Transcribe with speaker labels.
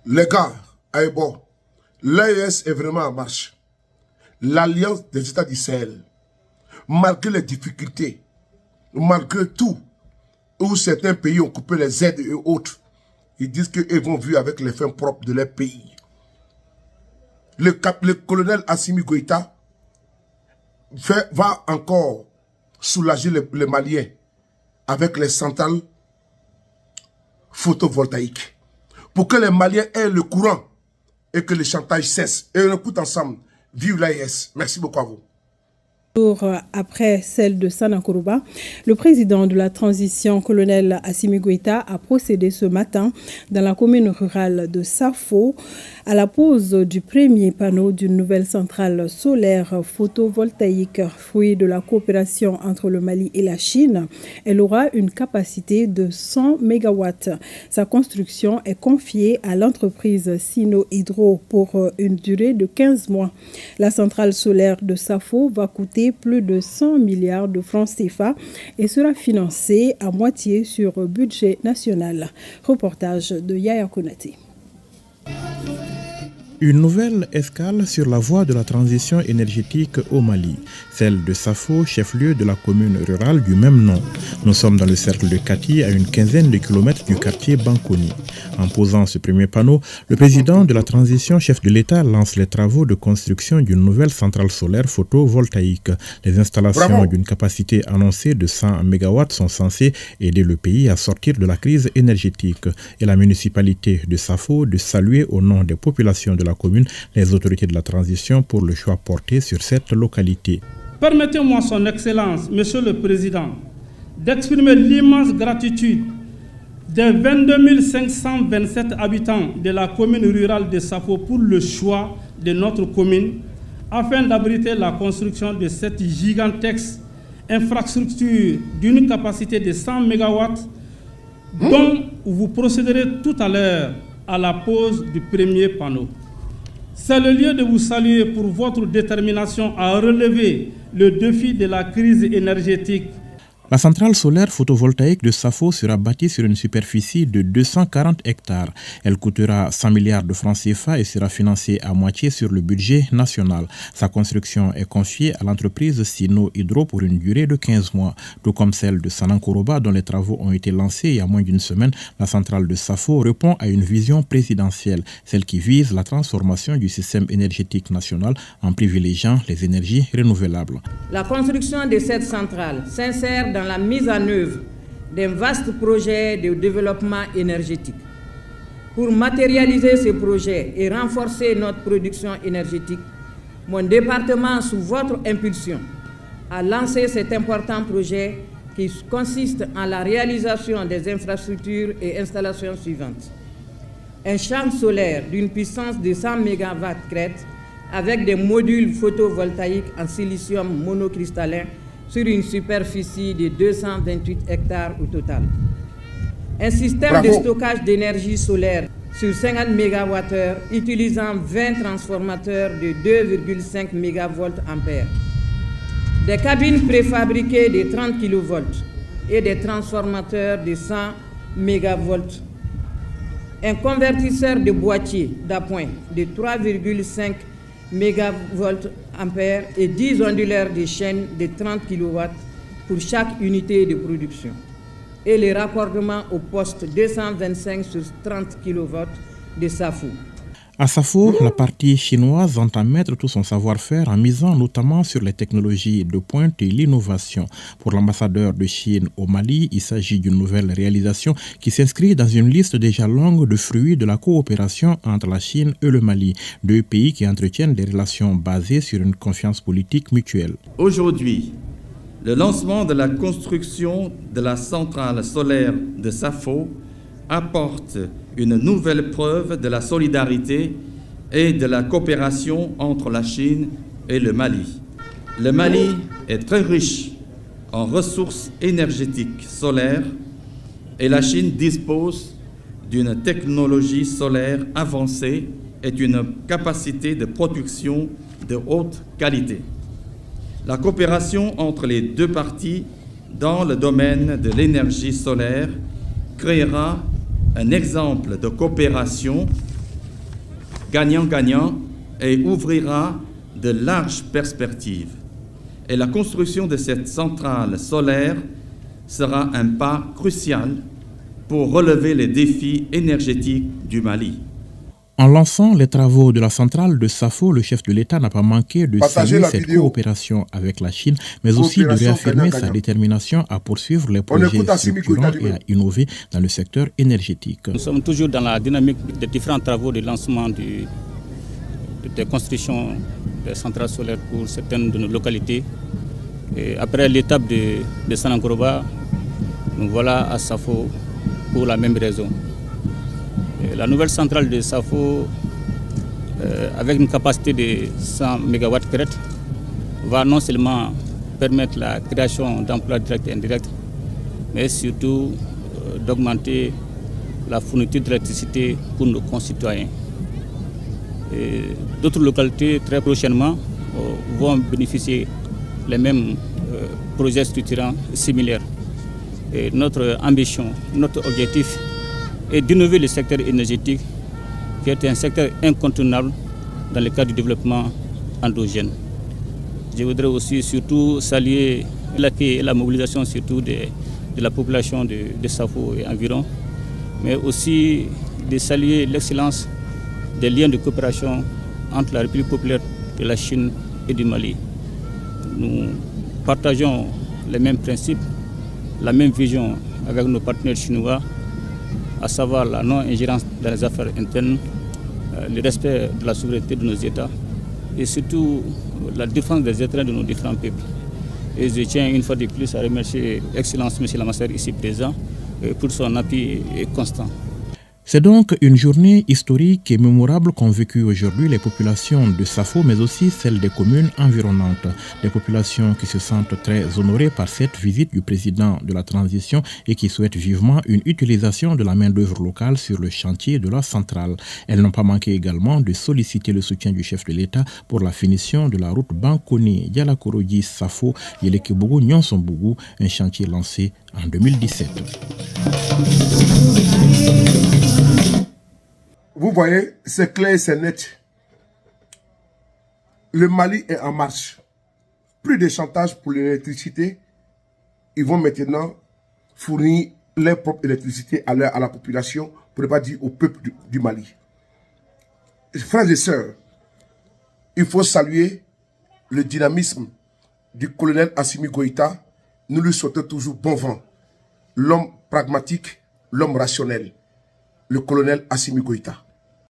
Speaker 1: Les gars, allez bon, l'AES est vraiment en marche. L'Alliance des États du Sahel, malgré les difficultés, malgré tout, où certains pays ont coupé les aides et autres, ils disent qu'ils vont vivre avec les fins propres de leur pays. Le colonel Assimi Goïta va encore soulager les Maliens avec les centrales photovoltaïques. Pour que les Maliens aient le courant et que le chantage cesse. Et on écoute ensemble. Vive l'AES. Merci beaucoup à vous.
Speaker 2: Après celle de Sanankuruba, le président de la transition, colonel Assimi Goïta, a procédé ce matin dans la commune rurale de Safo à la pose du premier panneau d'une nouvelle centrale solaire photovoltaïque, fruit de la coopération entre le Mali et la Chine. Elle aura une capacité de 100 MW. Sa construction est confiée à l'entreprise Sino Hydro pour une durée de 15 mois. La centrale solaire de Safo va coûter plus de 100 milliards de francs CFA et sera financée à moitié sur budget national. Reportage de Yaya Konaté.
Speaker 3: Une nouvelle escale sur la voie de la transition énergétique au Mali, celle de Safo, chef-lieu de la commune rurale du même nom. Nous sommes dans le cercle de Kati, à une quinzaine de kilomètres du quartier Bankoni. En posant ce premier panneau, le président de la transition, chef de l'État, lance les travaux de construction d'une nouvelle centrale solaire photovoltaïque. Les installations d'une capacité annoncée de 100 MW sont censées aider le pays à sortir de la crise énergétique. Et la municipalité de Safo de saluer au nom des populations de la commune les autorités de la transition pour le choix porté sur cette localité.
Speaker 4: Permettez-moi, Son Excellence, Monsieur le Président, d'exprimer l'immense gratitude des 22 527 habitants de la commune rurale de Safo pour le choix de notre commune afin d'abriter la construction de cette gigantesque infrastructure d'une capacité de 100 MW dont vous procéderez tout à l'heure à la pose du premier panneau. C'est le lieu de vous saluer pour votre détermination à relever le défi de la crise énergétique.
Speaker 3: La centrale solaire photovoltaïque de Safo sera bâtie sur une superficie de 240 hectares. Elle coûtera 100 milliards de francs CFA et sera financée à moitié sur le budget national. Sa construction est confiée à l'entreprise Sino Hydro pour une durée de 15 mois. Tout comme celle de Sanankuruba dont les travaux ont été lancés il y a moins d'une semaine, la centrale de Safo répond à une vision présidentielle, celle qui vise la transformation du système énergétique national en privilégiant les énergies renouvelables.
Speaker 5: La construction de cette centrale s'insère dans la mise en œuvre d'un vaste projet de développement énergétique. Pour matérialiser ce projet et renforcer notre production énergétique, mon département, sous votre impulsion, a lancé cet important projet qui consiste en la réalisation des infrastructures et installations suivantes. Un champ solaire d'une puissance de 100 MW crête avec des modules photovoltaïques en silicium monocristallin sur une superficie de 228 hectares au total. Un système de stockage d'énergie solaire sur 50 MWh utilisant 20 transformateurs de 2,5 MVA. Des cabines préfabriquées de 30 kV et des transformateurs de 100 MV. Un convertisseur de boîtier d'appoint de 3,5 MV et 10 onduleurs de chaîne de 30 kW pour chaque unité de production. Et les raccordements au poste 225 sur 30 kV de Safo.
Speaker 3: À Safo, la partie chinoise entend mettre tout son savoir-faire en misant notamment sur les technologies de pointe et l'innovation. Pour l'ambassadeur de Chine au Mali, il s'agit d'une nouvelle réalisation qui s'inscrit dans une liste déjà longue de fruits de la coopération entre la Chine et le Mali, deux pays qui entretiennent des relations basées sur une confiance politique mutuelle.
Speaker 6: Aujourd'hui, le lancement de la construction de la centrale solaire de Safo apporte une nouvelle preuve de la solidarité et de la coopération entre la Chine et le Mali. Le Mali est très riche en ressources énergétiques solaires et la Chine dispose d'une technologie solaire avancée et d'une capacité de production de haute qualité. La coopération entre les deux parties dans le domaine de l'énergie solaire créera un exemple de coopération gagnant-gagnant et ouvrira de larges perspectives. Et la construction de cette centrale solaire sera un pas crucial pour relever les défis énergétiques du Mali.
Speaker 3: En lançant les travaux de la centrale de Safo, le chef de l'État n'a pas manqué de saluer cette coopération avec la Chine, mais aussi de réaffirmer sa détermination à poursuivre les projets structurants et à innover dans le secteur énergétique.
Speaker 7: Nous sommes toujours dans la dynamique des différents travaux de lancement des constructions des centrales solaires pour certaines de nos localités. Et après l'étape de Sanankoroba, nous voilà à Safo pour la même raison. Et la nouvelle centrale de Safo, avec une capacité de 100 MW crête, va non seulement permettre la création d'emplois directs et indirects, mais surtout d'augmenter la fourniture d'électricité pour nos concitoyens. D'autres localités, très prochainement, vont bénéficier les mêmes projets structurants similaires. Et notre ambition, notre objectif est d'innover le secteur énergétique, qui est un secteur incontournable dans le cadre du développement endogène. Je voudrais aussi surtout saluer l'accueil et la mobilisation surtout de la population de Safo et environ, mais aussi de saluer l'excellence des liens de coopération entre la République populaire de la Chine et du Mali. Nous partageons les mêmes principes, la même vision avec nos partenaires chinois, à savoir la non-ingérence dans les affaires internes, le respect de la souveraineté de nos États et surtout la défense des intérêts de nos différents peuples. Et je tiens une fois de plus à remercier Excellence M. Lamassaire ici présent pour son appui constant.
Speaker 3: C'est donc une journée historique et mémorable qu'ont vécu aujourd'hui les populations de Safo, mais aussi celles des communes environnantes. Des populations qui se sentent très honorées par cette visite du président de la transition et qui souhaitent vivement une utilisation de la main-d'œuvre locale sur le chantier de la centrale. Elles n'ont pas manqué également de solliciter le soutien du chef de l'État pour la finition de la route Bankoni-Dialakorogi-Safo Yelekebougou-Nyonsonbougou, un chantier lancé en 2017.
Speaker 1: Vous voyez, c'est clair, c'est net. Le Mali est en marche. Plus de chantage pour l'électricité. Ils vont maintenant fournir leur propre électricité à la population, pour ne pas dire au peuple du Mali. Frères et sœurs, il faut saluer le dynamisme du colonel Assimi Goïta. Nous lui souhaitons toujours bon vent. L'homme pragmatique, l'homme rationnel, le colonel Assimi Goïta.